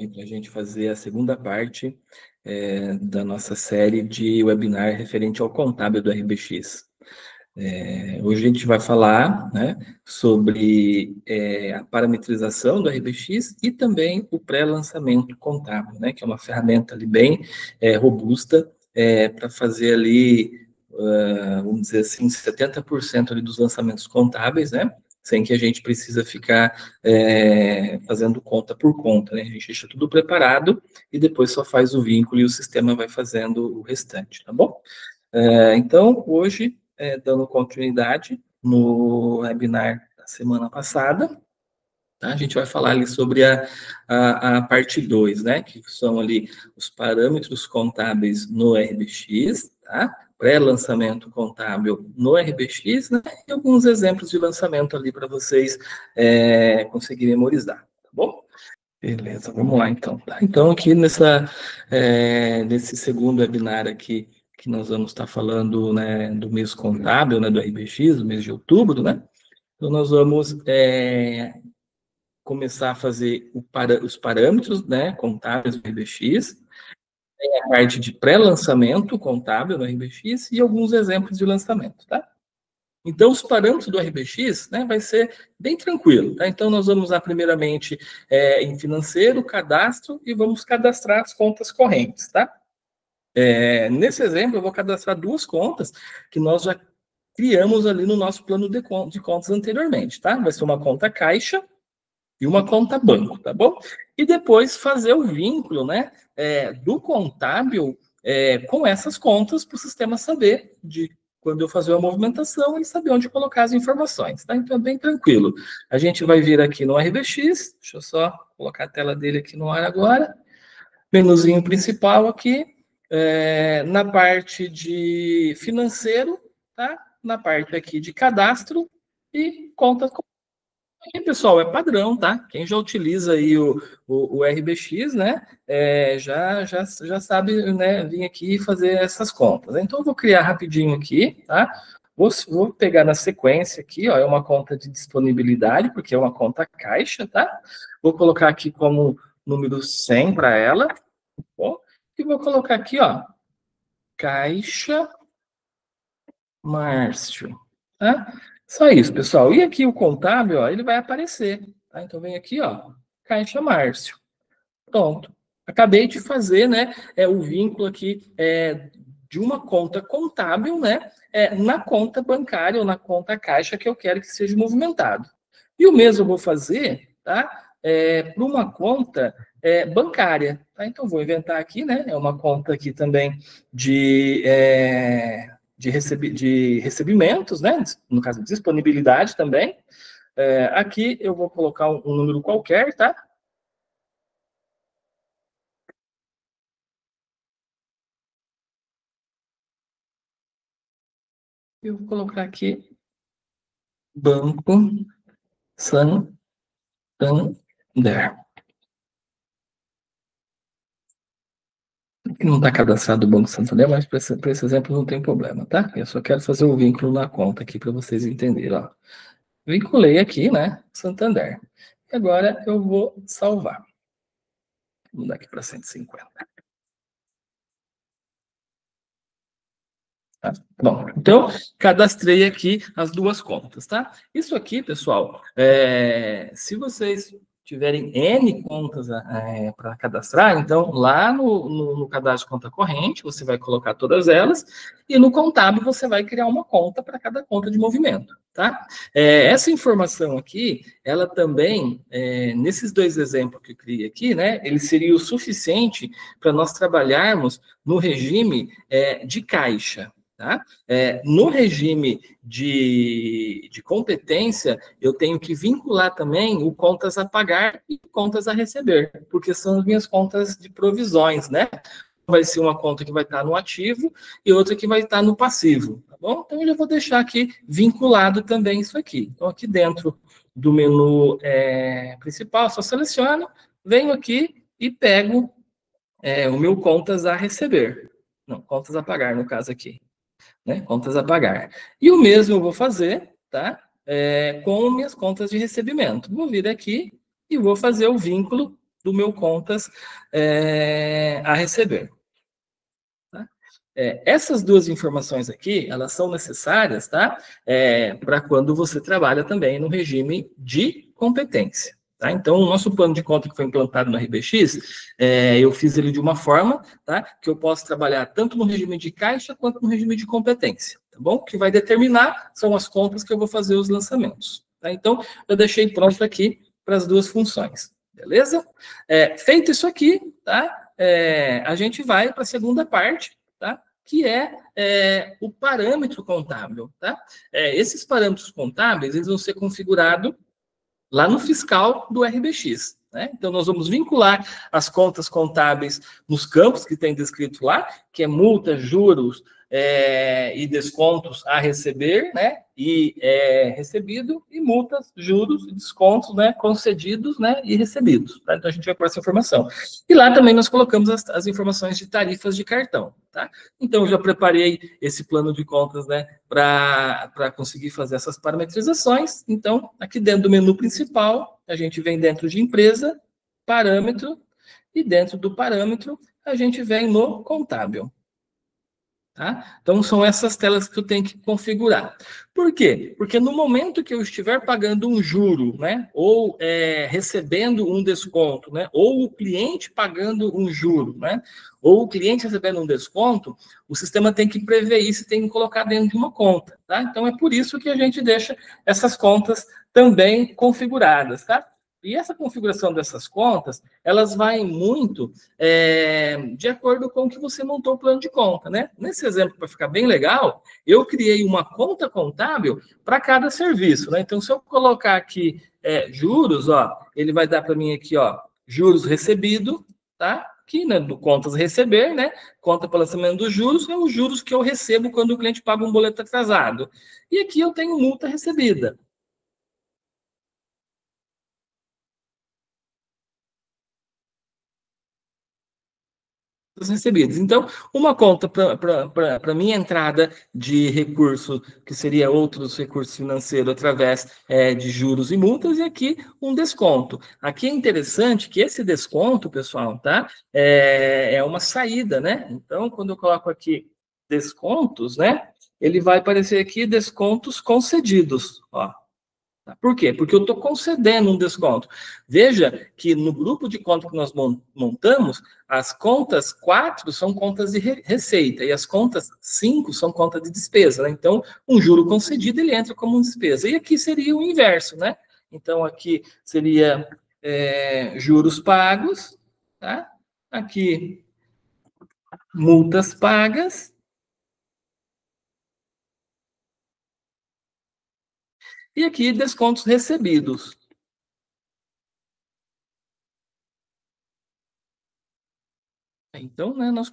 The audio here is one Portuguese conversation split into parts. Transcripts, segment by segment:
Para a gente fazer a segunda parte da nossa série de webinar referente ao contábil do RBX. Hoje a gente vai falar, né, sobre a parametrização do RBX e também o pré-lançamento contábil, né, que é uma ferramenta ali bem robusta para fazer ali, vamos dizer assim, 70% ali dos lançamentos contábeis, né, sem que a gente precisa ficar fazendo conta por conta, né? A gente deixa tudo preparado e depois só faz o vínculo e o sistema vai fazendo o restante, tá bom? Então, hoje, dando continuidade no webinar da semana passada, tá? A gente vai falar ali sobre a parte 2, né? Que são ali os parâmetros contábeis no RBX, tá? Pré-lançamento contábil no RBX, né? E alguns exemplos de lançamento ali para vocês conseguirem memorizar, tá bom? Beleza, vamos lá então. Tá? Então, aqui nesse segundo webinar aqui, que nós vamos estar falando, né, do mês contábil, né, do RBX, do mês de outubro, né? Então, nós vamos começar a fazer os parâmetros, né, contábeis do RBX, a parte de pré-lançamento contábil do RBX e alguns exemplos de lançamento, tá? Então, os parâmetros do RBX, né, vai ser bem tranquilo, tá? Então, nós vamos usar primeiramente em financeiro, cadastro, e vamos cadastrar as contas correntes, tá? Nesse exemplo, eu vou cadastrar duas contas que nós já criamos ali no nosso plano de contas anteriormente, tá? Vai ser uma conta caixa e uma conta banco, tá bom? E depois fazer o vínculo, né, do contábil com essas contas para o sistema saber de quando eu fazer a movimentação e saber onde colocar as informações, tá? Então é bem tranquilo. A gente vai vir aqui no RBX, deixa eu só colocar a tela dele aqui no ar agora, menuzinho principal aqui, na parte de financeiro, tá? Na parte aqui de cadastro e contas. E, pessoal, é padrão, tá? Quem já utiliza aí o RBX, né, já sabe, né, vir aqui e fazer essas contas. Então, eu vou criar rapidinho aqui, tá? Vou pegar na sequência aqui, ó, é uma conta de disponibilidade, porque é uma conta caixa, tá? Vou colocar aqui como número 100 para ela, tá bom? E vou colocar aqui, ó, Caixa Márcio, tá? Só isso, pessoal. E aqui o contábil, ó, ele vai aparecer, tá? Então vem aqui, ó, Caixa Márcio. Pronto. Acabei de fazer, né, o vínculo aqui de uma conta contábil, né, na conta bancária ou na conta caixa que eu quero que seja movimentado. E o mesmo eu vou fazer, tá, para uma conta bancária, tá? Então vou inventar aqui, né, é uma conta aqui também de recebimentos, né, no caso disponibilidade também. Aqui eu vou colocar um número qualquer, tá? Eu vou colocar aqui Banco Santander. Aqui não está cadastrado o Banco Santander, mas para esse exemplo não tem problema, tá? Eu só quero fazer o vínculo na conta aqui para vocês entenderem, ó. Vinculei aqui, né, Santander. E agora eu vou salvar. Vou mudar aqui para 150. Tá? Bom, então, cadastrei aqui as duas contas, tá? Isso aqui, pessoal, se vocês tiverem N contas para cadastrar, então, lá no cadastro de conta corrente, você vai colocar todas elas, e no contábil você vai criar uma conta para cada conta de movimento, tá? Essa informação aqui, ela também, nesses dois exemplos que eu criei aqui, né, ele seria o suficiente para nós trabalharmos no regime de caixa, tá? No regime de competência, eu tenho que vincular também o contas a pagar e contas a receber, porque são as minhas contas de provisões, né? Vai ser uma conta que vai estar no ativo e outra que vai estar no passivo, tá bom? Então, eu já vou deixar aqui vinculado também isso aqui. Então, aqui dentro do menu principal, só seleciono, venho aqui e pego o meu contas a receber. Não, contas a pagar, no caso aqui, né? Contas a pagar. E o mesmo eu vou fazer, tá? Com minhas contas de recebimento. Vou vir aqui e vou fazer o vínculo do meu contas a receber. Tá? Essas duas informações aqui, elas são necessárias, tá? Para quando você trabalha também no regime de competência. Tá? Então, o nosso plano de conta que foi implantado no RBX, eu fiz ele de uma forma, tá? Que eu posso trabalhar tanto no regime de caixa quanto no regime de competência, tá bom? O que vai determinar são as contas que eu vou fazer os lançamentos. Tá? Então, eu deixei pronto aqui para as duas funções, beleza? Feito isso aqui, tá? A gente vai para a segunda parte, tá? Que é o parâmetro contábil, tá? Esses parâmetros contábeis, eles vão ser configurados lá no fiscal do RBX, né? Então, nós vamos vincular as contas contábeis nos campos que tem descrito lá, que é multa, juros e descontos a receber, né? E recebido, e multas, juros e descontos, né? Concedidos, né? E recebidos. Tá? Então, a gente vai pôr essa informação. E lá também nós colocamos as informações de tarifas de cartão, tá? Então, eu já preparei esse plano de contas, né? Para conseguir fazer essas parametrizações. Então, aqui dentro do menu principal, a gente vem dentro de empresa, parâmetro, e dentro do parâmetro, a gente vem no contábil. Tá? Então, são essas telas que eu tenho que configurar. Por quê? Porque no momento que eu estiver pagando um juro, né, ou recebendo um desconto, né, ou o cliente pagando um juro, né, ou o cliente recebendo um desconto, o sistema tem que prever isso e tem que colocar dentro de uma conta. Tá? Então, é por isso que a gente deixa essas contas também configuradas. Tá? E essa configuração dessas contas, elas vai muito de acordo com o que você montou o plano de conta, né? Nesse exemplo, para ficar bem legal, eu criei uma conta contábil para cada serviço, né? Então, se eu colocar aqui juros, ó, ele vai dar para mim aqui, ó, juros recebido, tá? Aqui, né, do contas receber, né? Conta para lançamento dos juros, é os juros que eu recebo quando o cliente paga um boleto atrasado. E aqui eu tenho multa recebida. Recebidos. Então, uma conta para minha entrada de recurso, que seria outros recursos financeiros através de juros e multas, e aqui um desconto. Aqui é interessante que esse desconto, pessoal, tá? É uma saída, né? Então, quando eu coloco aqui descontos, né? Ele vai aparecer aqui descontos concedidos, ó. Por quê? Porque eu estou concedendo um desconto. Veja que no grupo de conta que nós montamos, as contas 4 são contas de receita e as contas 5 são contas de despesa. Né? Então, um juro concedido, ele entra como despesa. E aqui seria o inverso, né? Então, aqui seria juros pagos, tá? Aqui, multas pagas. E aqui, descontos recebidos. Então, né, nós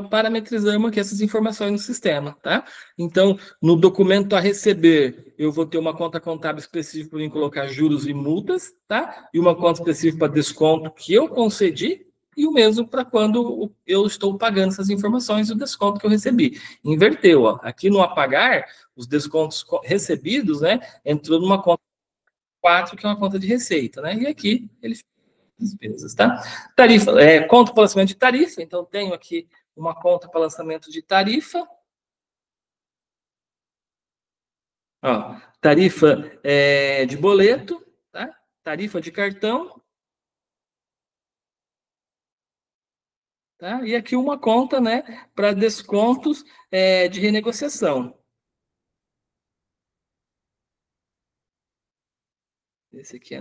parametrizamos aqui essas informações no sistema, tá? Então, no documento a receber, eu vou ter uma conta contábil específica para colocar juros e multas, tá? E uma conta específica para desconto que eu concedi, e o mesmo para quando eu estou pagando essas informações e o desconto que eu recebi. Inverteu, ó. Aqui no apagar, os descontos recebidos, né, entrou numa conta 4, que é uma conta de receita, né? E aqui ele despesas, tá? Tarifa, conta para lançamento de tarifa, então tenho aqui uma conta para lançamento de tarifa. Ó, tarifa de boleto, tá? Tarifa de cartão, tá? E aqui uma conta, né, para descontos de renegociação. Esse aqui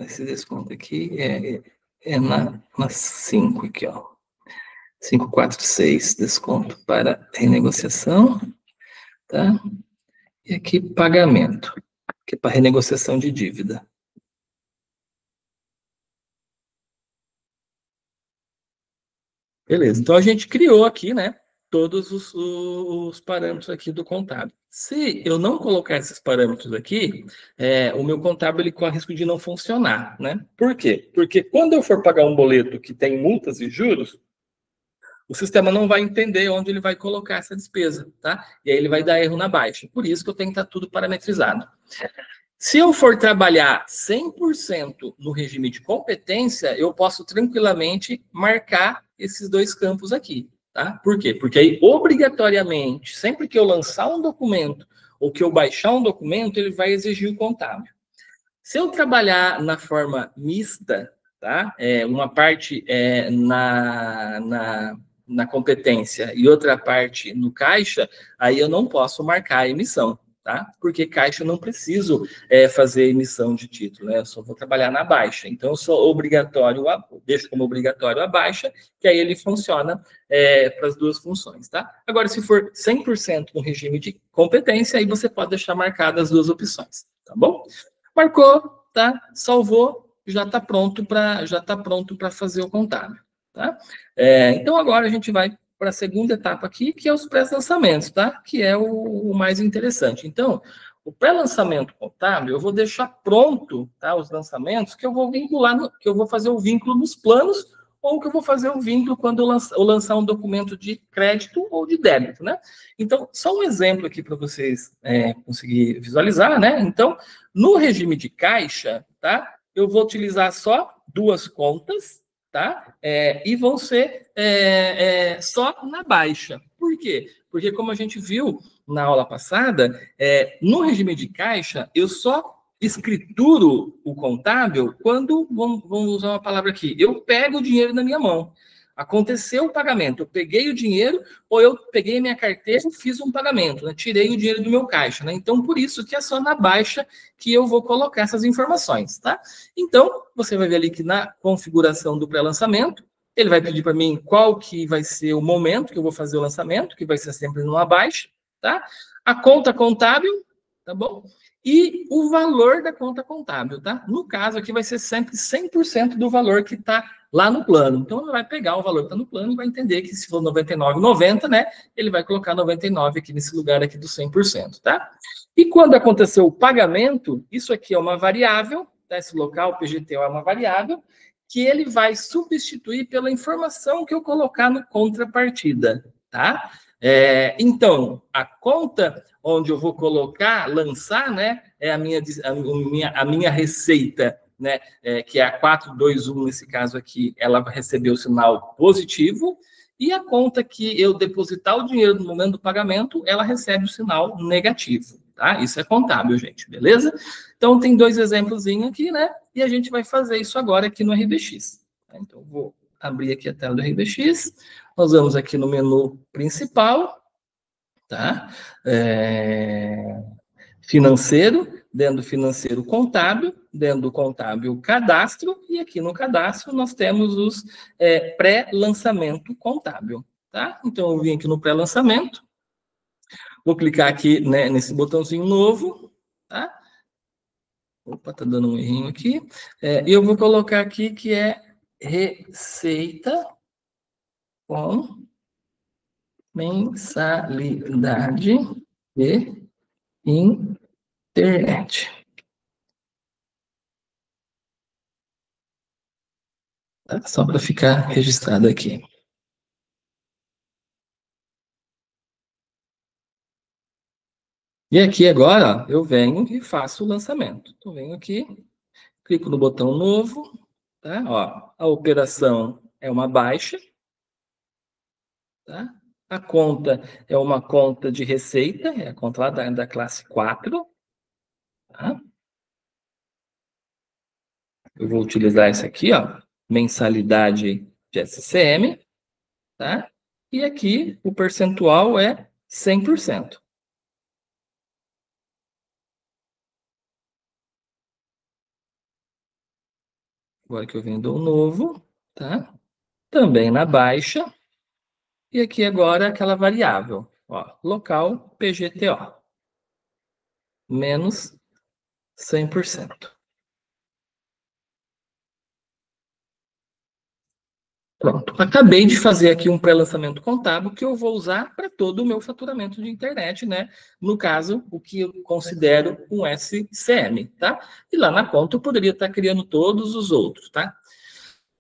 esse desconto aqui na 5 aqui, ó. 546, desconto para renegociação, tá? E aqui pagamento, que é para renegociação de dívida. Beleza, então a gente criou aqui, né, todos os parâmetros aqui do contábil. Se eu não colocar esses parâmetros aqui, o meu contábil ele corre risco de não funcionar, né? Por quê? Porque quando eu for pagar um boleto que tem multas e juros, o sistema não vai entender onde ele vai colocar essa despesa, tá? E aí ele vai dar erro na baixa. Por isso que eu tenho que estar tudo parametrizado. Se eu for trabalhar 100% no regime de competência, eu posso tranquilamente marcar esses dois campos aqui, tá? Por quê? Porque aí, obrigatoriamente, sempre que eu lançar um documento ou que eu baixar um documento, ele vai exigir o contábil. Se eu trabalhar na forma mista, tá? Uma parte na competência e outra parte no caixa, aí eu não posso marcar a emissão, tá? Porque caixa eu não preciso fazer emissão de título, né? Eu só vou trabalhar na baixa. Então, eu sou obrigatório, deixo como obrigatório a baixa, que aí ele funciona para as duas funções, tá? Agora, se for 100% no regime de competência, aí você pode deixar marcadas as duas opções, tá bom? Marcou, tá? Salvou, já está pronto para fazer o contábil, tá? Então agora a gente vai para a segunda etapa aqui, que é os pré-lançamentos, tá? Que é o mais interessante. Então, o pré-lançamento contábil, eu vou deixar pronto, tá? Os lançamentos que eu vou vincular, que eu vou fazer o vínculo nos planos ou que eu vou fazer o vínculo quando eu lançar um documento de crédito ou de débito, né? Então, só um exemplo aqui para vocês conseguir visualizar, né? Então, no regime de caixa, tá? Eu vou utilizar só duas contas, tá? E vão ser só na baixa. Por quê? Porque, como a gente viu na aula passada, no regime de caixa, eu só escrituro o contábil quando, vamos usar uma palavra aqui, eu pego o dinheiro na minha mão. Aconteceu o pagamento, eu peguei o dinheiro ou eu peguei minha carteira e fiz um pagamento, né? Tirei o dinheiro do meu caixa, né? Então, por isso que é só na baixa que eu vou colocar essas informações, tá? Então, você vai ver ali que na configuração do pré-lançamento, ele vai pedir para mim qual que vai ser o momento que eu vou fazer o lançamento, que vai ser sempre numa baixa, tá? A conta contábil, tá bom? E o valor da conta contábil, tá? No caso aqui vai ser sempre 100% do valor que está lá no plano. Então, ele vai pegar o valor que está no plano e vai entender que se for 99,90, né, ele vai colocar 99 aqui nesse lugar aqui do 100%, tá? E quando aconteceu o pagamento, isso aqui é uma variável, tá? Esse local, o PGTO é uma variável, que ele vai substituir pela informação que eu colocar no contrapartida, tá? Então, a conta onde eu vou colocar, lançar, né, é a minha receita, né, que é a 421 nesse caso aqui, ela vai receber o sinal positivo, e a conta que eu depositar o dinheiro no momento do pagamento, ela recebe o sinal negativo, tá? Isso é contábil, gente, beleza? Então, tem dois exemplos aqui, né? E a gente vai fazer isso agora aqui no RBX. Então, vou abrir aqui a tela do RBX. Nós vamos aqui no menu principal, tá? Financeiro, dentro do financeiro contábil, dentro do contábil cadastro, e aqui no cadastro nós temos os pré-lançamento contábil, tá? Então eu vim aqui no pré-lançamento, vou clicar aqui, né, nesse botãozinho novo, tá? Opa, tá dando um errinho aqui. E eu vou colocar aqui que é receita com mensalidade de internet. Tá? Só para ficar registrado aqui. E aqui agora, ó, eu venho e faço o lançamento. Então, venho aqui, clico no botão novo, tá? Ó, a operação é uma baixa, tá? A conta é uma conta de receita, é a conta lá da classe 4, tá? Eu vou utilizar essa aqui, ó, mensalidade de SCM, tá? E aqui o percentual é 100%. Agora que eu vendo um novo, tá? Também na baixa. E aqui agora aquela variável, ó, local PGTO, menos 100%. Pronto, acabei de fazer aqui um pré-lançamento contábil que eu vou usar para todo o meu faturamento de internet, né? No caso, o que eu considero um SCM, tá? E lá na conta eu poderia estar criando todos os outros, tá?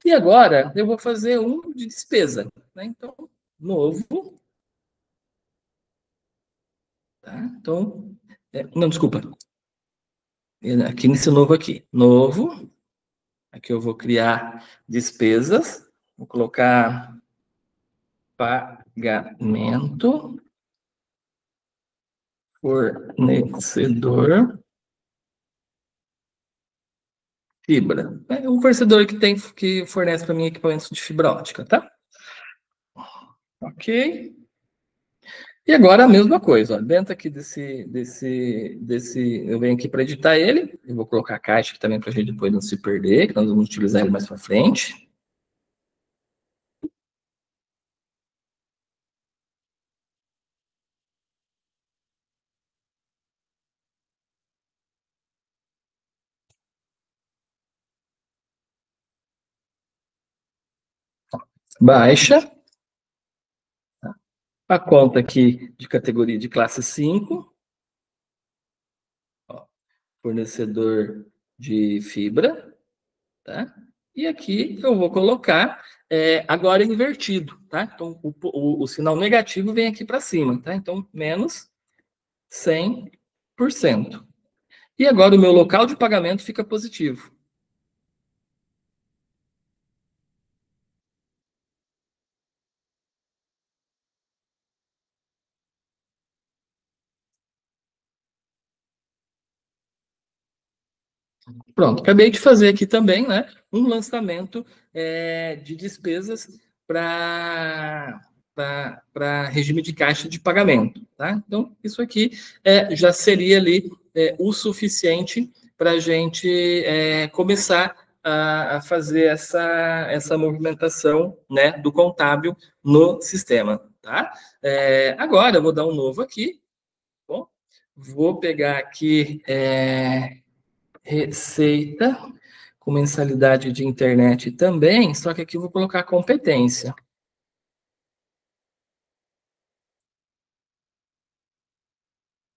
E agora eu vou fazer um de despesa, né? Então, novo, tá? Então, não, desculpa. aqui nesse novo aqui. Novo. Aqui eu vou criar despesas. Vou colocar pagamento, fornecedor, fibra. É um fornecedor que fornece para mim equipamentos de fibra ótica, tá? Ok. E agora a mesma coisa, ó, dentro aqui eu venho aqui para editar ele, eu vou colocar a caixa aqui também para a gente depois não se perder, que nós vamos utilizar ele mais para frente. Baixa a conta aqui de categoria de classe 5, ó, fornecedor de fibra, tá? E aqui eu vou colocar agora invertido, tá? Então, o sinal negativo vem aqui para cima, tá? Então, menos 100%. E agora o meu local de pagamento fica positivo. Pronto, acabei de fazer aqui também, né, um lançamento de despesas para regime de caixa de pagamento, tá? Então, isso aqui já seria ali o suficiente para a gente começar a fazer essa movimentação, né, do contábil no sistema, tá? Agora, eu vou dar um novo aqui, bom? Vou pegar aqui receita com mensalidade de internet também, só que aqui eu vou colocar competência.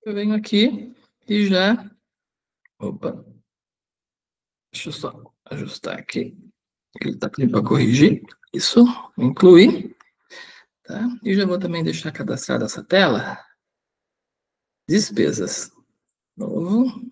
Eu venho aqui e já... Opa, deixa eu só ajustar aqui. Ele está pedindo para corrigir. Isso, incluir. Tá? E já vou também deixar cadastrada essa tela. Despesas. Novo.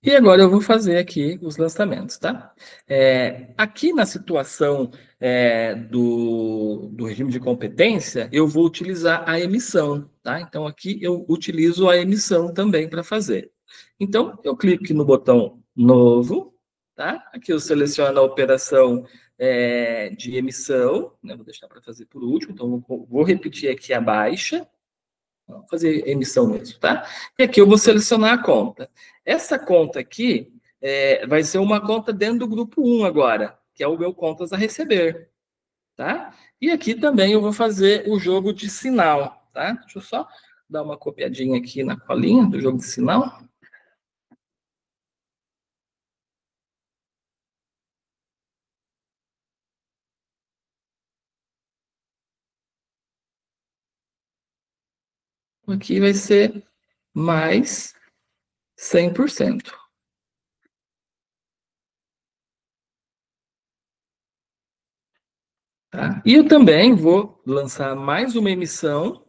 E agora eu vou fazer aqui os lançamentos, tá? Aqui na situação do regime de competência, eu vou utilizar a emissão, tá? Então aqui eu utilizo a emissão também para fazer. Então eu clico aqui no botão novo, tá? Aqui eu seleciono a operação de emissão, né? Vou deixar para fazer por último, então vou repetir aqui a baixa. Vamos fazer emissão mesmo, tá? E aqui eu vou selecionar a conta. Essa conta aqui vai ser uma conta dentro do grupo 1 agora, que é o meu contas a receber, tá? E aqui também eu vou fazer o jogo de sinal, tá? Deixa eu só dar uma copiadinha aqui na colinha do jogo de sinal. Aqui vai ser mais 100%. Tá? E eu também vou lançar mais uma emissão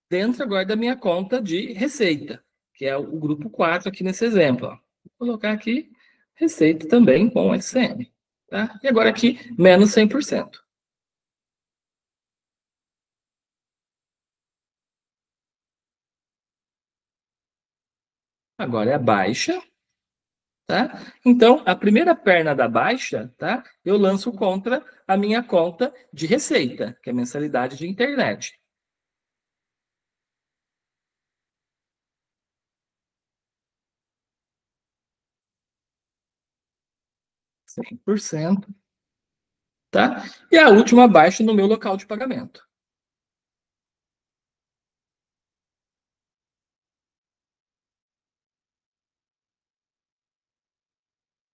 dentro agora da minha conta de receita, que é o grupo 4 aqui nesse exemplo. Ó. Vou colocar aqui receita também com SCM. Tá? E agora aqui, menos 100%. Agora é a baixa. Tá? Então, a primeira perna da baixa, tá? Eu lanço contra a minha conta de receita, que é mensalidade de internet. 100%. Tá? E a última baixa no meu local de pagamento.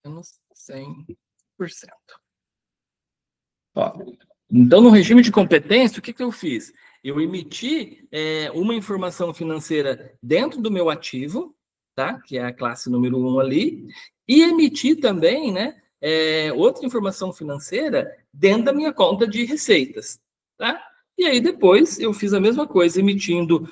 menos 100%. Ó, então, no regime de competência, o que eu fiz? Eu emiti uma informação financeira dentro do meu ativo, tá? Que é a classe número 1 ali, e emiti também, né, outra informação financeira dentro da minha conta de receitas, tá? E aí depois eu fiz a mesma coisa, emitindo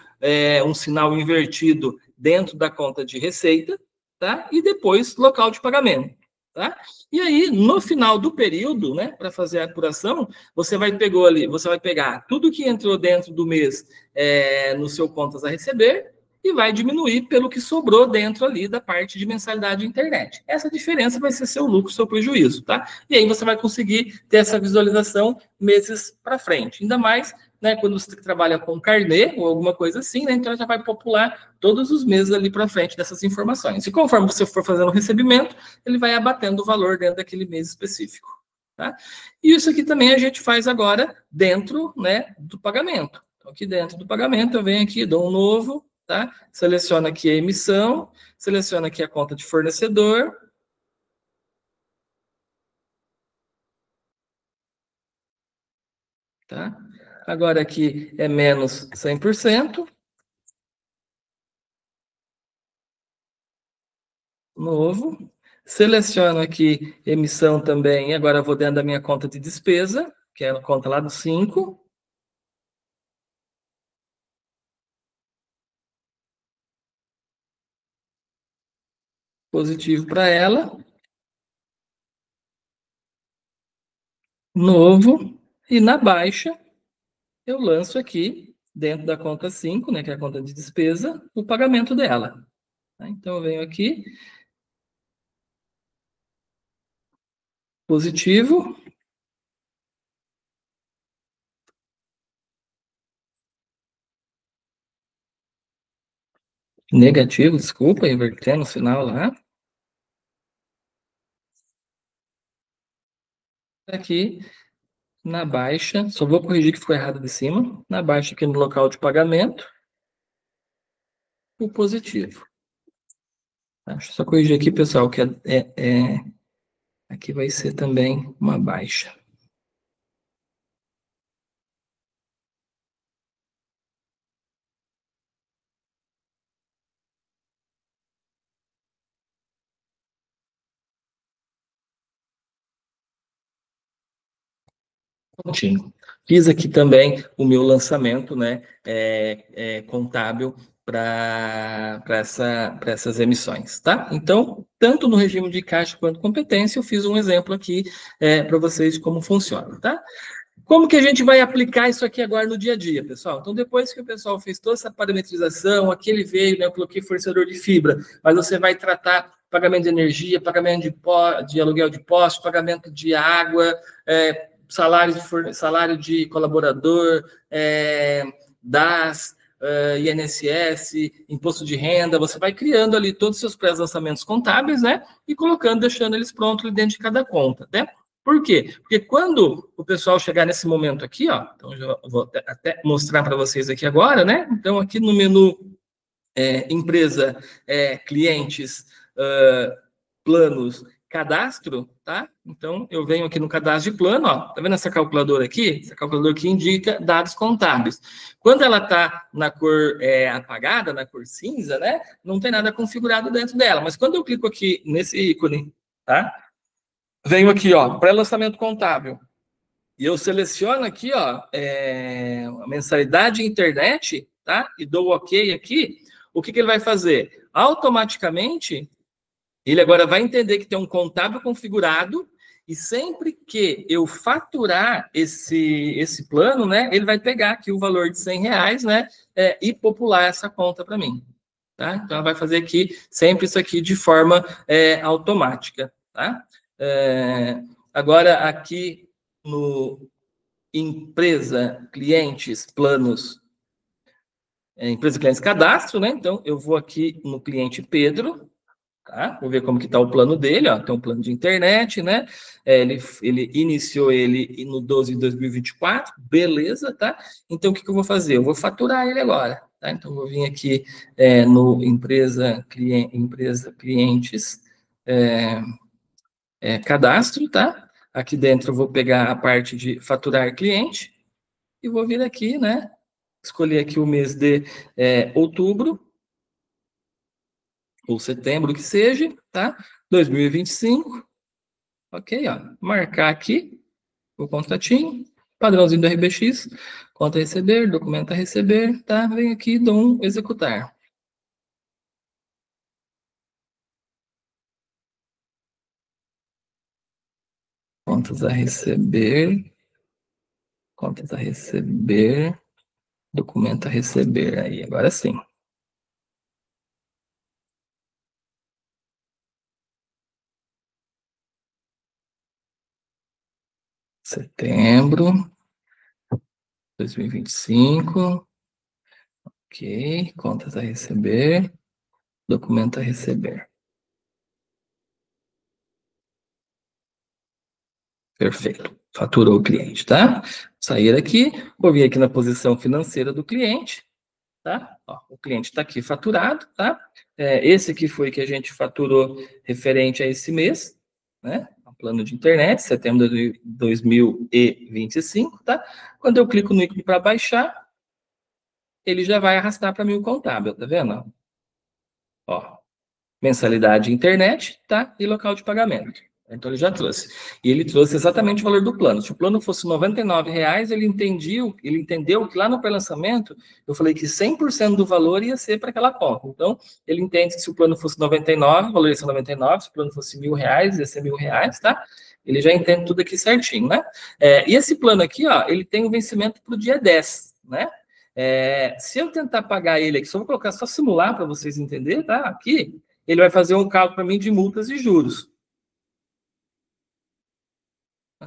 um sinal invertido dentro da conta de receita, tá? E depois local de pagamento, tá? E aí, no final do período, né, para fazer a apuração, você vai pegar tudo que entrou dentro do mês no seu contas a receber e vai diminuir pelo que sobrou dentro ali da parte de mensalidade de internet. Essa diferença vai ser seu lucro, seu prejuízo, tá? E aí você vai conseguir ter essa visualização meses para frente. Ainda mais, né, quando você trabalha com carnê ou alguma coisa assim, né, então já vai popular todos os meses ali para frente dessas informações. E conforme você for fazendo o recebimento, ele vai abatendo o valor dentro daquele mês específico. Tá? E isso aqui também a gente faz agora dentro, né, do pagamento. Então, aqui dentro do pagamento, eu venho aqui, dou um novo, tá? Seleciono aqui a emissão, seleciono aqui a conta de fornecedor. Tá? Agora aqui é menos 100%. Novo. Seleciono aqui emissão também. Agora eu vou dentro da minha conta de despesa, que é a conta lá do 5. Positivo para ela. Novo. E na baixa, eu lanço aqui, dentro da conta 5, né, que é a conta de despesa, o pagamento dela. Então, eu venho aqui, positivo. Negativo, desculpa, invertendo o sinal lá. Aqui, na baixa, só vou corrigir que ficou errado de cima. Na baixa, aqui no local de pagamento, o positivo. Deixa eu só corrigir aqui, pessoal, que aqui vai ser também uma baixa. Prontinho. Fiz aqui também o meu lançamento, né, contábil para essas emissões, tá? Então, tanto no regime de caixa quanto competência, eu fiz um exemplo aqui para vocês de como funciona, tá? Como que a gente vai aplicar isso aqui agora no dia a dia, pessoal? Então, depois que o pessoal fez toda essa parametrização, aqui ele veio, né, eu coloquei fornecedor de fibra, mas você vai tratar pagamento de energia, pagamento de aluguel de poste, pagamento de água, salário de colaborador, DAS, INSS, imposto de renda, você vai criando ali todos os seus pré-lançamentos contábeis, né? E colocando, deixando eles prontos ali dentro de cada conta, né? Por quê? Porque quando o pessoal chegar nesse momento aqui, ó, então eu vou até mostrar para vocês aqui agora, né? Então, aqui no menu empresa, clientes, planos, cadastro, tá? Então, eu venho aqui no cadastro de plano, ó, tá vendo essa calculadora aqui? Essa calculadora aqui indica dados contábeis. Quando ela tá na cor apagada, na cor cinza, né? Não tem nada configurado dentro dela. Mas quando eu clico aqui nesse ícone, tá? Venho aqui, ó, pré-lançamento contábil. E eu seleciono aqui, ó, a mensalidade internet, tá? E dou OK aqui. O que ele vai fazer? Automaticamente, ele agora vai entender que tem um contábil configurado e sempre que eu faturar esse plano, né, ele vai pegar aqui o valor de R$100, né, e popular essa conta para mim, tá? Então, ela vai fazer aqui sempre isso aqui de forma automática, tá? Agora, aqui no empresa, clientes, planos, empresa, clientes, cadastro, né? Então, eu vou aqui no cliente Pedro, tá? Vou ver como que está o plano dele, ó. Tem um plano de internet, né? Ele iniciou ele no 12 de 2024, beleza, tá? Então, o que eu vou fazer? Eu vou faturar ele agora, tá? Então, eu vou vir aqui no empresa, clientes, cadastro, tá? Aqui dentro eu vou pegar a parte de faturar cliente e vou vir aqui, né? Escolher aqui o mês de outubro ou setembro, que seja, tá? 2025. Ok, ó. Marcar aqui o contratinho, padrãozinho do RBX, conta a receber, documento a receber, tá? Vem aqui, dou um executar. Contas a receber, documento a receber. Aí, agora sim. Setembro, 2025. Ok, contas a receber, documento a receber. Perfeito. Faturou o cliente, tá? Sair aqui, vou vir aqui na posição financeira do cliente, tá? Ó, o cliente está aqui faturado, tá? Esse aqui foi que a gente faturou referente a esse mês, né? O plano de internet, setembro de 2025, tá? Quando eu clico no ícone para baixar, ele já vai arrastar para mim o contábil, tá vendo? Ó, mensalidade internet, tá? E local de pagamento. Então ele já trouxe. E ele trouxe exatamente o valor do plano. Se o plano fosse R$ 99,00, ele entendeu que lá no pré-lançamento eu falei que 100% do valor ia ser para aquela conta. Então, ele entende que se o plano fosse 99, o valor ia ser 99, se o plano fosse R$ 1.000, ia ser R$ 1.000, tá? Ele já entende tudo aqui certinho, né? E esse plano aqui, ó, ele tem um vencimento para o dia 10, né? Se eu tentar pagar ele aqui, só vou colocar, só simular para vocês entenderem, tá? Aqui, ele vai fazer um cálculo para mim de multas e juros.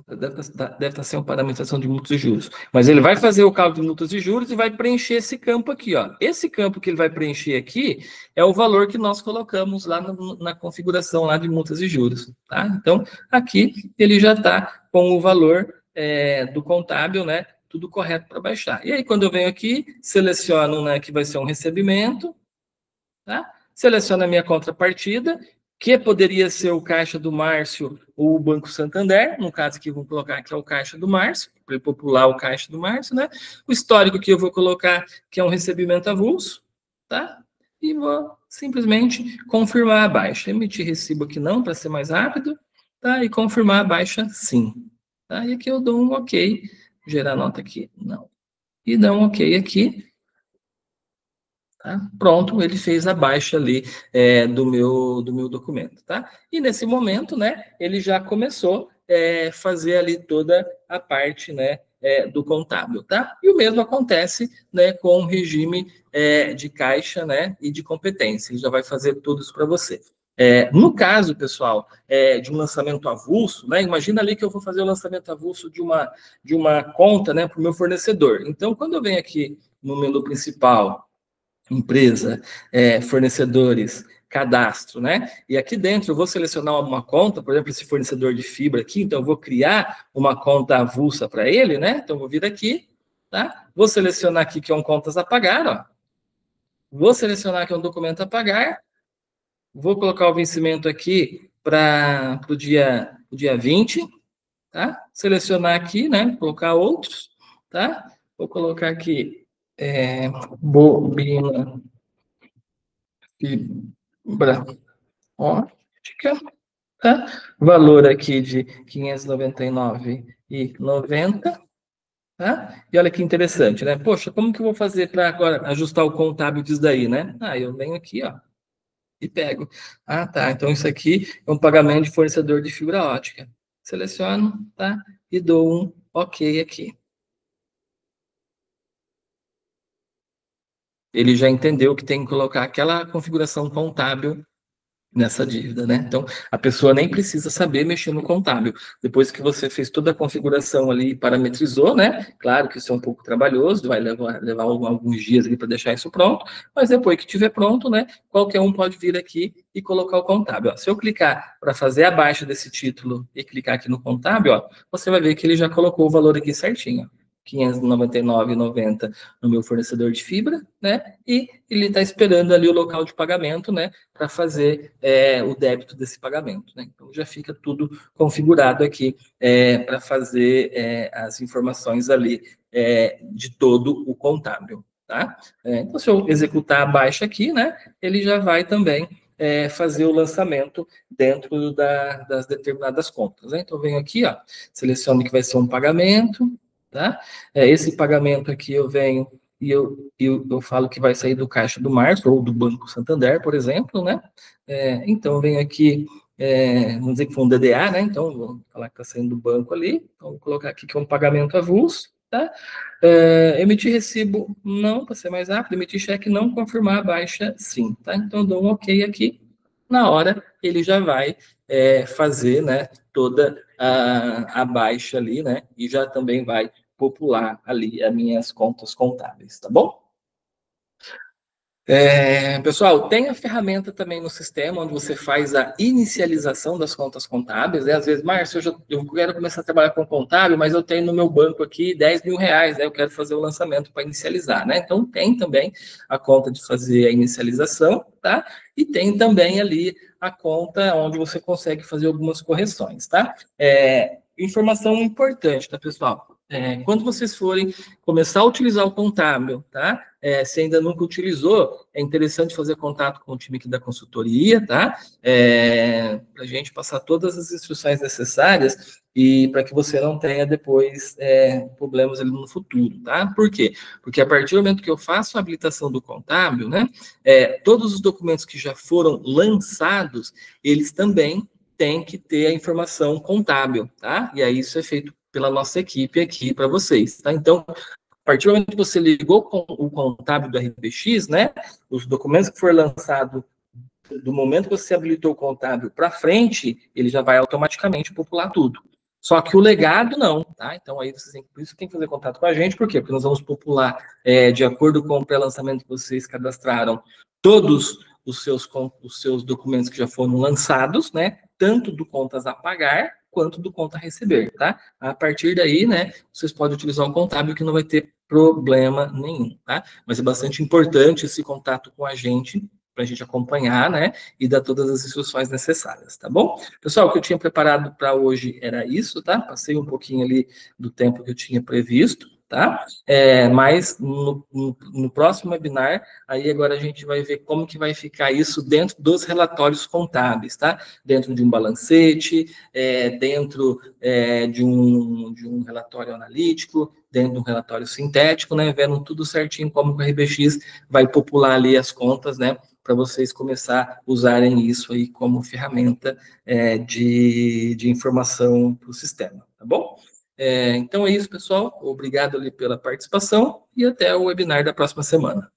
Deve estar sem uma parametrização de multas e juros. Mas ele vai fazer o cálculo de multas e juros e vai preencher esse campo aqui, ó. Esse campo que ele vai preencher aqui é o valor que nós colocamos lá na configuração lá de multas e juros, tá? Então, aqui ele já está com o valor do contábil, né? Tudo correto para baixar. E aí, quando eu venho aqui, seleciono, né, que vai ser um recebimento, tá? Seleciono a minha contrapartida, que poderia ser o Caixa do Márcio ou o Banco Santander. No caso aqui, vou colocar que é o Caixa do Márcio, para ele popular o Caixa do Márcio, né? O histórico que eu vou colocar que é um recebimento avulso, tá? E vou simplesmente confirmar a baixa. Emitir recibo aqui não, para ser mais rápido, tá? E confirmar a baixa sim. Tá? E aqui eu dou um OK. Gerar nota aqui, não. E dá um OK aqui. Tá? Pronto, ele fez a baixa ali do meu documento, tá? E nesse momento, né, ele já começou a fazer ali toda a parte, né, do contábil, tá? E o mesmo acontece, né, com o regime de caixa, né, e de competência. Ele já vai fazer tudo isso para você. No caso, pessoal, de um lançamento avulso, né, imagina ali que eu vou fazer o lançamento avulso de uma conta, né, para o meu fornecedor. Então, quando eu venho aqui no menu principal, empresa, fornecedores, cadastro, né? E aqui dentro eu vou selecionar uma conta, por exemplo, esse fornecedor de fibra aqui, então eu vou criar uma conta avulsa para ele, né? Então eu vou vir aqui, tá? Vou selecionar aqui que é um contas a pagar, ó. Vou selecionar que é um documento a pagar, vou colocar o vencimento aqui para o dia 20, tá? Selecionar aqui, né? Colocar outros, tá? Vou colocar aqui bobina fibra ótica, tá? Valor aqui de R$ 599,90, tá? E olha que interessante, né? Poxa, como que eu vou fazer para agora ajustar o contábil disso daí, né? Eu venho aqui, ó, e pego. Tá, então isso aqui é um pagamento de fornecedor de fibra ótica. Seleciono, tá? E dou um OK aqui. Ele já entendeu que tem que colocar aquela configuração contábil nessa dívida, né? Então, a pessoa nem precisa saber mexer no contábil. Depois que você fez toda a configuração ali e parametrizou, né? Claro que isso é um pouco trabalhoso, vai levar alguns dias ali para deixar isso pronto, mas depois que estiver pronto, né? Qualquer um pode vir aqui e colocar o contábil. Ó, se eu clicar para fazer a baixa desse título e clicar aqui no contábil, ó, você vai ver que ele já colocou o valor aqui certinho. 599,90 no meu fornecedor de fibra, né? E ele está esperando ali o local de pagamento, né? Para fazer o débito desse pagamento, né? Então já fica tudo configurado aqui para fazer as informações ali de todo o contábil, tá? Então, se eu executar a baixa aqui, né? Ele já vai também fazer o lançamento dentro das determinadas contas, né? Então, eu venho aqui, ó, seleciono que vai ser um pagamento, tá? Esse pagamento aqui eu venho e eu falo que vai sair do caixa do Março ou do Banco Santander, por exemplo, né? Então, eu venho aqui, vamos dizer que foi um DDA, né? Então, vou falar que está saindo do banco ali, então, vou colocar aqui que é um pagamento avulso, tá? Emitir recibo não, para ser mais rápido, emitir cheque não, confirmar a baixa sim, tá? Então, eu dou um ok aqui, na hora ele já vai fazer, né, toda a baixa ali, né, e já também vai popular ali as minhas contas contábeis, tá bom? Pessoal, tem a ferramenta também no sistema onde você faz a inicialização das contas contábeis, né? Às vezes, Márcio, eu quero começar a trabalhar com contábil, mas eu tenho no meu banco aqui 10 mil reais, né? Eu quero fazer o lançamento para inicializar, né? Então, tem também a conta de fazer a inicialização, tá? E tem também ali a conta onde você consegue fazer algumas correções, tá? Informação importante, tá, pessoal? Quando vocês forem começar a utilizar o contábil, tá? Se ainda nunca utilizou, é interessante fazer contato com o time aqui da consultoria, tá? Para a gente passar todas as instruções necessárias e para que você não tenha depois problemas ali no futuro, tá? Por quê? Porque a partir do momento que eu faço a habilitação do contábil, né? Todos os documentos que já foram lançados, eles também têm que ter a informação contábil, tá? E aí isso é feito pela nossa equipe aqui para vocês, tá? Então, a partir do momento que você ligou com o contábil do RBX, né, os documentos que for lançado do momento que você habilitou o contábil para frente, ele já vai automaticamente popular tudo. Só que o legado não, tá? Então aí por isso tem que fazer contato com a gente, por quê? Porque nós vamos popular de acordo com o pré-lançamento que vocês cadastraram todos os seus documentos que já foram lançados, né? Tanto do contas a pagar quanto do conta a receber, tá? A partir daí, né, vocês podem utilizar o contábil que não vai ter problema nenhum, tá? Mas é bastante importante esse contato com a gente para a gente acompanhar, né, e dar todas as instruções necessárias, tá bom? Pessoal, o que eu tinha preparado para hoje era isso, tá? Passei um pouquinho ali do tempo que eu tinha previsto, tá? Mas no próximo webinar, aí agora a gente vai ver como que vai ficar isso dentro dos relatórios contábeis, tá? Dentro de um balancete, dentro de um relatório analítico, dentro de um relatório sintético, né? Vendo tudo certinho como que o RBX vai popular ali as contas, né? Para vocês começar a usarem isso aí como ferramenta de informação para o sistema, tá bom? Então é isso, pessoal. Obrigado ali pela participação e até o webinar da próxima semana.